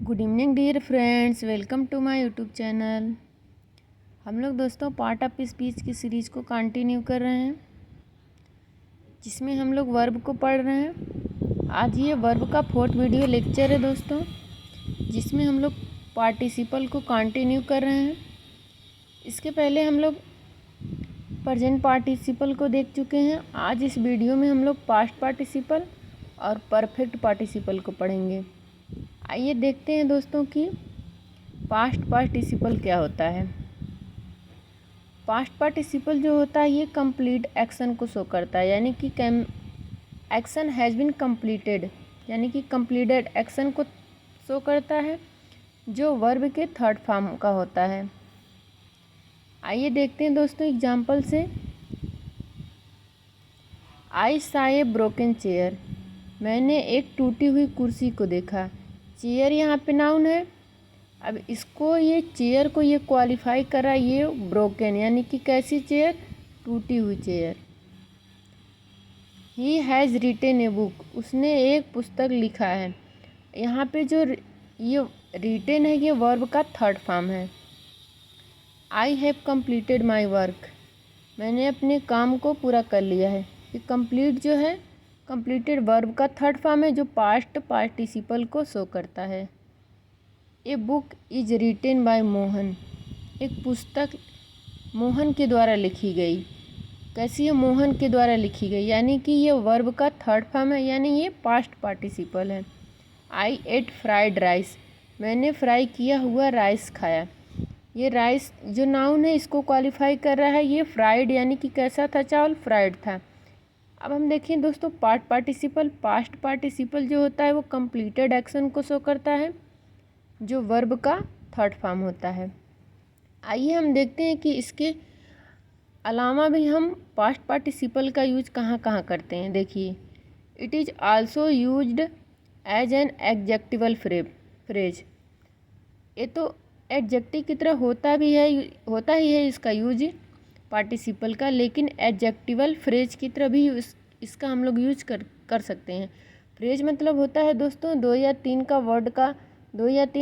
Good evening dear friends, welcome to my YouTube channel. हम लोग दोस्तों पार्ट ऑफ स्पीच की सीरीज़ को कंटिन्यू कर रहे हैं, जिसमें हम लोग वर्ब को पढ़ रहे हैं। आज ये वर्ब का 4th वीडियो लेक्चर है दोस्तों, जिसमें हम लोग पार्टिसिपल को कंटिन्यू कर रहे हैं। इसके पहले हम लोग प्रेजेंट पार्टिसिपल को देख चुके हैं। आज इस वीडियो में हम लोग पास्ट पार्टिसिपल और परफेक्ट पार्टिसिपल को पढ़ेंगे। आइए देखते हैं दोस्तों कि पास्ट पार्टिसिपल क्या होता है। पास्ट पार्टिसिपल जो होता है ये कंप्लीट एक्शन को शो करता है, यानी कि एक्शन हैज़ बीन कंप्लीटेड, यानी कि कंप्लीटेड एक्शन को शो करता है, जो वर्ब के थर्ड फॉर्म का होता है। आइए देखते हैं दोस्तों एग्जाम्पल से। I saw a broken chair, मैंने एक टूटी हुई कुर्सी को देखा। चेयर यहाँ पे नाउन है। अब इसको ये चेयर को ये क्वालिफाई कर रहा है, ये ब्रोकन, यानी कि कैसी चेयर, टूटी हुई chair. He has retain a book, उसने एक पुस्तक लिखा है। यहाँ पे जो ये रिटेन है ये वर्ब का थर्ड फॉर्म है। I have completed my work, मैंने अपने काम को पूरा कर लिया है। ये कंप्लीट जो है कंप्लीटेड वर्ब का थर्ड फॉर्म है, जो पास्ट पार्टिसिपल को शो करता है। A book is written by Mohan, एक पुस्तक मोहन के द्वारा लिखी गई। कैसी है, मोहन के द्वारा लिखी गई, यानी कि ये वर्ब का थर्ड फॉर्म है, यानी ये पास्ट पार्टिसिपल है। आई एट फ्राइड राइस, मैंने फ्राई किया हुआ राइस खाया। ये राइस जो नाउन है इसको क्वालिफाई कर रहा है, ये फ्राइड यानी कि कैसा था चावल, फ्राइड था। अब हम देखें दोस्तों पास्ट पार्टिसिपल जो होता है वो कंप्लीटेड एक्शन को शो करता है, जो वर्ब का थर्ड फॉर्म होता है। आइए हम देखते हैं कि इसके अलावा भी हम पास्ट पार्टिसिपल का यूज कहाँ कहाँ करते हैं। देखिए, it is also used as an adjectival phrase, ये तो एडजेक्टिव की तरह होता ही है इसका यूज पार्टिसिपल का, लेकिन एडजेक्टिवल फ्रेज की तरह भी इसका हम लोग यूज कर सकते हैं। फ्रेज मतलब होता है दोस्तों दो या तीन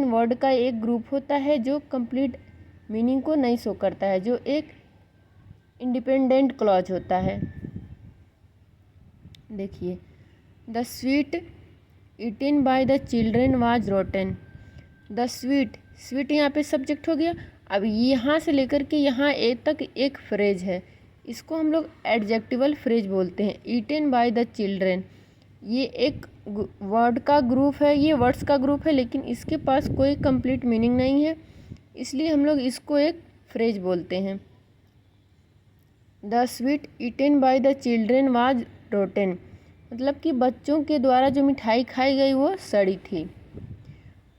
वर्ड का एक ग्रुप होता है, जो कंप्लीट मीनिंग को नहीं शो करता है, जो एक इंडिपेंडेंट क्लॉज होता है। देखिए, the sweet eaten by the children was rotten. The sweet यहाँ पे सब्जेक्ट हो गया। अब यहाँ से लेकर के यहाँ ए तक एक फ्रेज है, इसको हम लोग एडजेक्टिवल फ्रेज बोलते हैं। ईटेन बाय द चिल्ड्रेन, ये एक वर्ड का ग्रुप है, ये वर्ड्स का ग्रुप है, लेकिन इसके पास कोई कंप्लीट मीनिंग नहीं है, इसलिए हम लोग इसको एक फ्रेज बोलते हैं। The sweet eaten by the children was rotten, मतलब कि बच्चों के द्वारा जो मिठाई खाई गई वो सड़ी थी।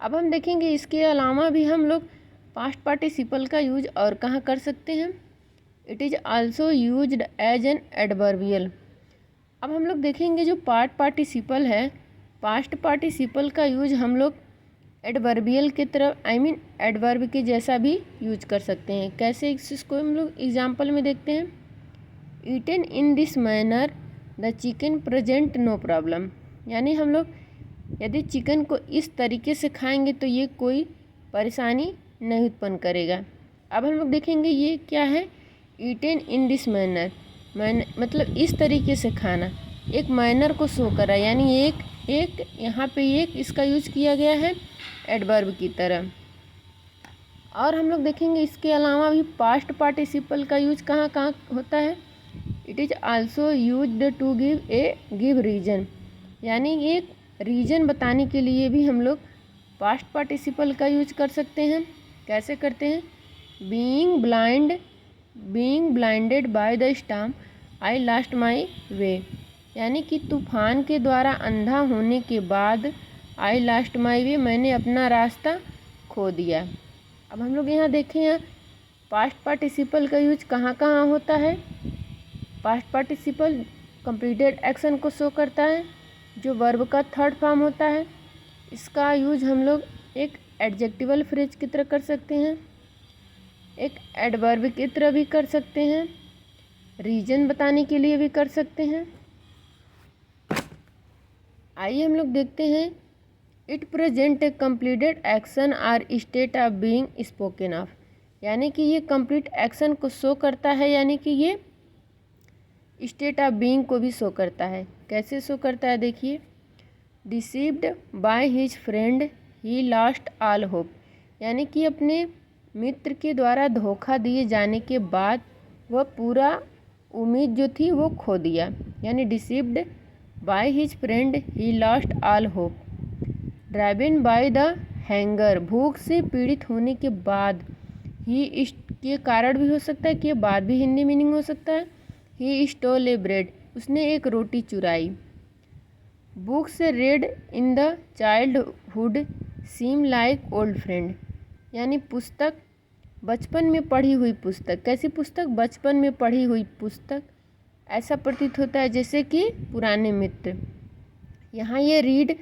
अब हम देखेंगे इसके अलावा भी हम लोग पास्ट पार्टिसिपल का यूज और कहाँ कर सकते हैं। It is also used as an adverbial. अब हम लोग देखेंगे जो पास्ट पार्टिसिपल है, पास्ट पार्टिसिपल का यूज हम लोग एडवर्बियल की तरफ एडवर्ब के जैसा भी यूज कर सकते हैं। कैसे, इसको हम लोग एग्जाम्पल में देखते हैं। Eaten in this manner the chicken present no problem, यानी हम लोग यदि चिकन को इस तरीके से खाएंगे तो ये कोई परेशानी नहीं उत्पन्न करेगा। अब हम लोग देखेंगे ये क्या है, ईटेन इन दिस मैनर, मतलब इस तरीके से खाना, एक मैनर को शो कर रहा है, यानी एक यहाँ पे एक इसका यूज किया गया है एडवर्ब की तरह। और हम लोग देखेंगे इसके अलावा भी पास्ट पार्टिसिपल का यूज कहाँ कहाँ होता है। It is also used to give reason, यानी एक रीजन बताने के लिए भी हम लोग पास्ट पार्टिसिपल का यूज कर सकते हैं। कैसे करते हैं, being blinded by the storm I lost my way, यानी कि तूफान के द्वारा अंधा होने के बाद आई लॉस्ट माई वे, मैंने अपना रास्ता खो दिया। अब हम लोग यहाँ देखें पास्ट पार्टिसिपल का यूज कहाँ कहाँ होता है। पास्ट पार्टिसिपल कंप्लीटेड एक्शन को शो करता है, जो वर्ब का थर्ड फॉर्म होता है। इसका यूज हम लोग एक एडजेक्टिवल फ्रेज की तरह कर सकते हैं, एक एडवर्ब की तरह भी कर सकते हैं, रीजन बताने के लिए भी कर सकते हैं। आइए हम लोग देखते हैं it present a completed action or state of being spoken of, यानी कि ये कंप्लीट एक्शन को शो करता है, यानी कि ये स्टेट ऑफ बीइंग को भी शो करता है। कैसे शो करता है देखिए, deceived by his friend he lost all hope, यानी कि अपने मित्र के द्वारा धोखा दिए जाने के बाद वह पूरा उम्मीद जो थी वो खो दिया, यानी deceived by his friend he lost all hope. Driven by the hanger, भूख से पीड़ित होने के बाद, ही इसके कारण भी हो सकता है कि बाद भी हिंदी मीनिंग हो सकता है। ही स्टोल ए ब्रेड, उसने एक रोटी चुराई। Books red in the childhood seem like old friend, यानी पुस्तक बचपन में पढ़ी हुई पुस्तक, कैसी पुस्तक, बचपन में पढ़ी हुई पुस्तक, ऐसा प्रतीत होता है जैसे कि पुराने मित्र। यहाँ ये रीड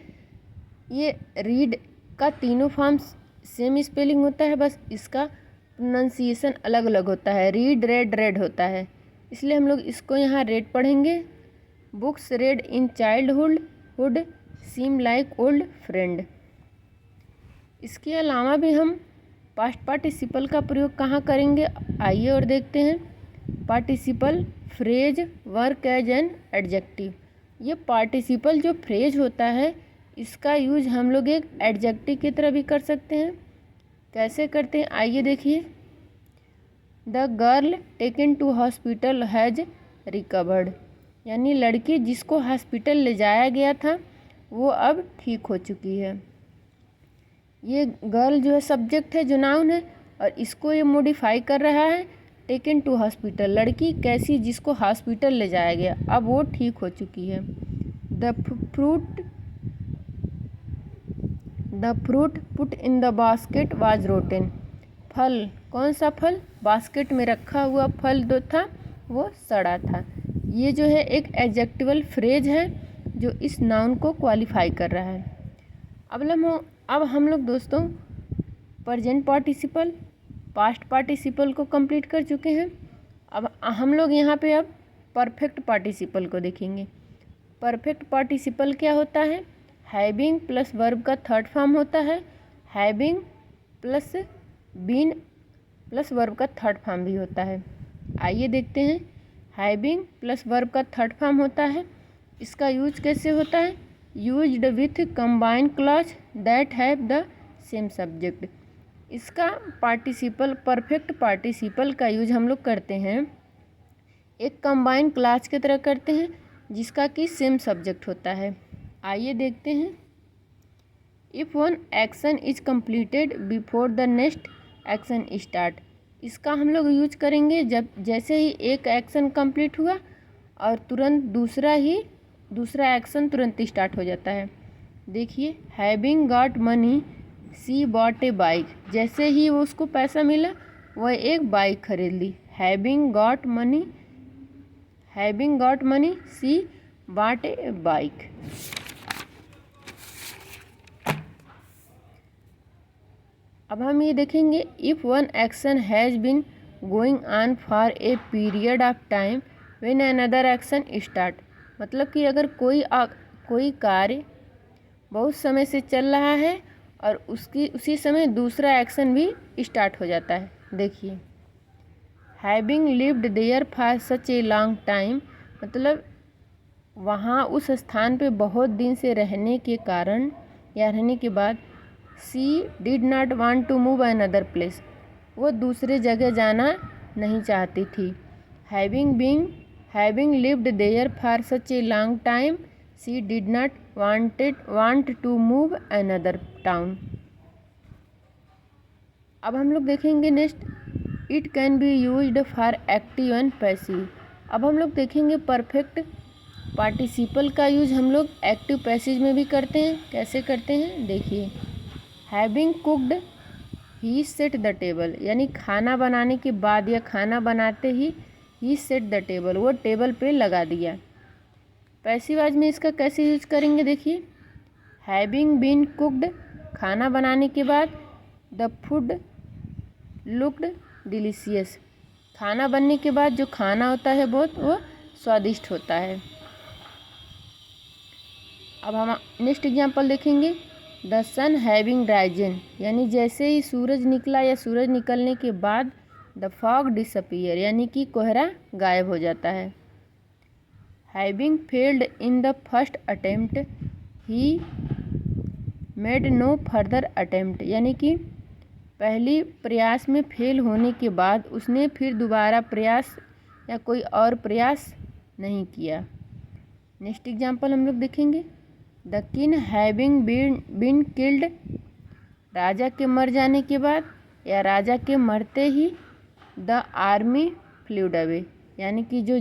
का तीनों फॉर्म सेम स्पेलिंग होता है, बस इसका प्रोनाउंसिएशन अलग अलग होता है। रीड रेड रेड होता है, इसलिए हम लोग इसको यहाँ रेड पढ़ेंगे। Books red in childhood seem like old friend. इसके अलावा भी हम पास्ट पार्टिसिपल का प्रयोग कहाँ करेंगे, आइए और देखते हैं। Participle phrase work as an adjective, ये पार्टिसिपल जो फ्रेज होता है इसका यूज हम लोग एक एडजेक्टिव की तरह भी कर सकते हैं। कैसे करते हैं आइए देखिए। The girl taken to hospital has recovered, यानी लड़की जिसको हॉस्पिटल ले जाया गया था वो अब ठीक हो चुकी है। ये गर्ल जो है सब्जेक्ट है, जो नाउन है, और इसको ये मॉडिफाई कर रहा है। टेकन टू हॉस्पिटल, लड़की कैसी, जिसको हॉस्पिटल ले जाया गया, अब वो ठीक हो चुकी है। The fruit put in the basket was rotten, फल, कौन सा फल, बास्केट में रखा हुआ फल जो था वो सड़ा था। ये जो है एक एडजेक्टिवल फ्रेज है जो इस नाउन को क्वालिफाई कर रहा है। अब हम लोग दोस्तों प्रेजेंट पार्टिसिपल, पास्ट पार्टिसिपल को कंप्लीट कर चुके हैं। अब हम लोग यहाँ पे अब परफेक्ट पार्टिसिपल को देखेंगे। परफेक्ट पार्टिसिपल क्या होता है, हैविंग प्लस वर्ब का थर्ड फॉर्म होता है। Having plus been plus verb का थर्ड फॉर्म भी होता है। आइए देखते हैं। हैविंग प्लस वर्ब का थर्ड फॉर्म होता है, इसका यूज कैसे होता है, used with combine clause that have the same subject. इसका पार्टिसिपल, परफेक्ट पार्टिसिपल का यूज हम लोग करते हैं एक कंबाइन क्लॉज की तरह करते हैं जिसका कि सेम सब्जेक्ट होता है। आइए देखते हैं। If one action is completed before the next action start, इसका हम लोग यूज करेंगे जब जैसे ही एक एक्शन कंप्लीट हुआ और तुरंत दूसरा एक्शन तुरंत स्टार्ट हो जाता है। देखिए, having got money she bought a bike, जैसे ही वो उसको पैसा मिला वह एक बाइक खरीद ली। Having got money she bought a bike. अब हम ये देखेंगे, if one action has been going on for a period of time when another action start, मतलब कि अगर कोई कार्य बहुत समय से चल रहा है और उसी समय दूसरा एक्शन भी स्टार्ट हो जाता है। देखिए, having lived there for such a long time, मतलब वहाँ उस स्थान पे बहुत दिन से रहने के कारण या रहने के बाद, she did not want to move another place, वो दूसरे जगह जाना नहीं चाहती थी। Having lived there for such a long time she did not want to move another town. अब हम लोग देखेंगे next, it can be used for active and passive. अब हम लोग देखेंगे परफेक्ट पार्टिसिपल का यूज हम लोग एक्टिव पैसिव में भी करते हैं। कैसे करते हैं देखिए, having cooked he set the table, यानी खाना बनाने के बाद या खाना बनाते ही सेट द टेबल, वो टेबल पे लगा दिया। पैसिव आज में इसका कैसे यूज करेंगे देखिए, हैविंग बीन कुक्ड, खाना बनाने के बाद, द फूड लुक्ड डिलीशियस, खाना बनने के बाद जो खाना होता है बहुत वो स्वादिष्ट होता है। अब हम नेक्स्ट एग्जाम्पल देखेंगे, द सन हैविंग राइजन, यानी जैसे ही सूरज निकला या सूरज निकलने के बाद द फॉग डिसअपियर, यानी कि कोहरा गायब हो जाता है। Having failed in the first attempt ही मेड नो फर्दर अटेम्प्ट, यानी कि पहली प्रयास में फेल होने के बाद उसने फिर दोबारा प्रयास या कोई और प्रयास नहीं किया। नेक्स्ट एग्जाम्पल हम लोग देखेंगे। The king having been killed, राजा के मर जाने के बाद या राजा के मरते ही द आर्मी फ्लूड अवे, यानी कि जो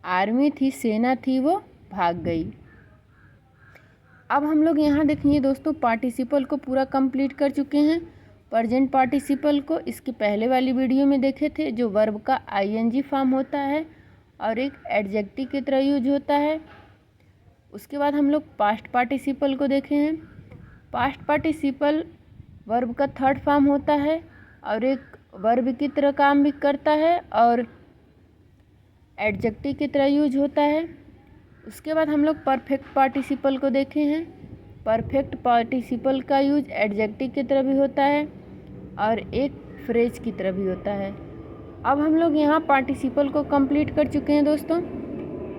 आर्मी थी, सेना थी, वो भाग गई। अब हम लोग यहाँ देखेंगे दोस्तों, पार्टिसिपल को पूरा कंप्लीट कर चुके हैं। प्रेजेंट पार्टिसिपल को इसके पहले वाली वीडियो में देखे थे, जो वर्ब का आईएनजी फॉर्म होता है और एक एडजेक्टिव की तरह यूज होता है। उसके बाद हम लोग पास्ट पार्टिसिपल को देखे हैं। पास्ट पार्टिसिपल वर्ब का थर्ड फॉर्म होता है और एक वर्ब की तरह काम भी करता है और एडजेक्टिव की तरह यूज होता है। उसके बाद हम लोग परफेक्ट पार्टिसिपल को देखे हैं। परफेक्ट पार्टिसिपल का यूज एडजेक्टिव की तरह भी होता है और एक फ्रेज की तरह भी होता है। अब हम लोग यहाँ पार्टिसिपल को कंप्लीट कर चुके हैं दोस्तों।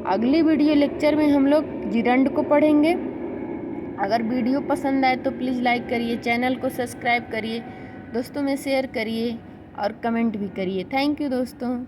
अगली वीडियो लेक्चर में हम लोग जिरंड को पढ़ेंगे। अगर वीडियो पसंद आए तो प्लीज़ लाइक करिए, चैनल को सब्सक्राइब करिए, दोस्तों में शेयर करिए और कमेंट भी करिए। थैंक यू दोस्तों।